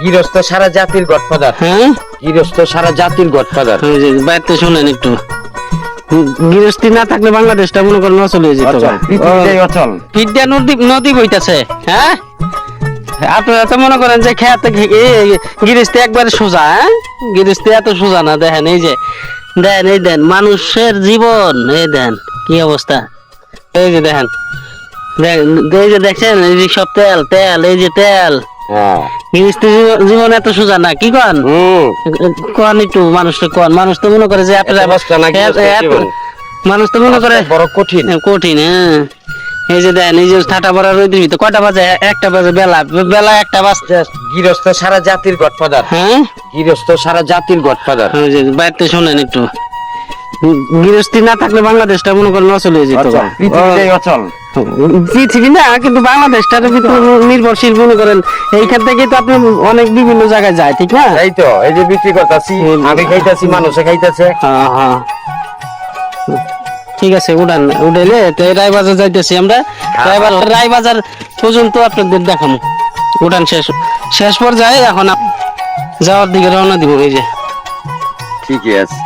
গৃহস্থ সারা জাতির গডফাদার। হ্যাঁ গৃহস্থ সারা জাতির গডফাদার। ওই যে বাইরে শুনেন একটু, গৃহস্থী না থাকলে বাংলাদেশটা মনে করেন অচল হয়ে যেত। অচল, পৃথিবীটাই অচল। বিদ্যা নদী বইতাছে। হ্যাঁ আপনারা তো মনে করেন যে খেয়াতে গৃহস্থী একবারে সোজা। হ্যাঁ গৃহস্থী এত সোজা না। দেখেন এই যে দেন, এই দেন মানুষের জীবন, এই দেন কি অবস্থা। এই যে দেখেন, এই যে দেখছেন এই যে সব তেল তেল, এই যে তেল। হ্যাঁ গৃহস্থী জীবন এত সোজা না। কি কন কন একটু মানুষটা কন। মানুষ তো মনে করে যে আপনারা মানুষ তো মনে করে বড় কঠিন কঠিন। হ্যাঁ এই যে দেন, এই যে ঠাটা পড়া রোদের ভিতরে কয়টা বাজে? একটা বাজে, বেলা একটা বাজতে। গৃহস্থ সারা জাতির গডফাদার। হ্যাঁ গৃহস্থ সারা জাতির গডফাদার। ওই যে বাইরে শুনেন একটু, গৃহস্থী না থাকলে বাংলাদেশটা মনে করেন অচল হয়ে যেত। অচল, পৃথিবীটাই অচল। পৃথিবী না কিন্তু বাংলাদেশটার ভিতরে নির্ভরশীল মনে করেন। এইখান থেকে তো আপনি অনেক বিভিন্ন জায়গায় যায়, ঠিক না? এই তো এই যে বিক্রি করতেছি, আমি খাইতেছি, মানুষে খাইতেছে। হ্যাঁ হ্যাঁ ঠিক আছে, উঠাইলে রায়বাজার যাইতেছি আমরা। রায়বাজার পর্যন্ত আপনাদের দেখাবো। উঠান শেষ পর্যায়ে এখন যাওয়ার দিকে রওনা দিব। এই যে ঠিকই আছে।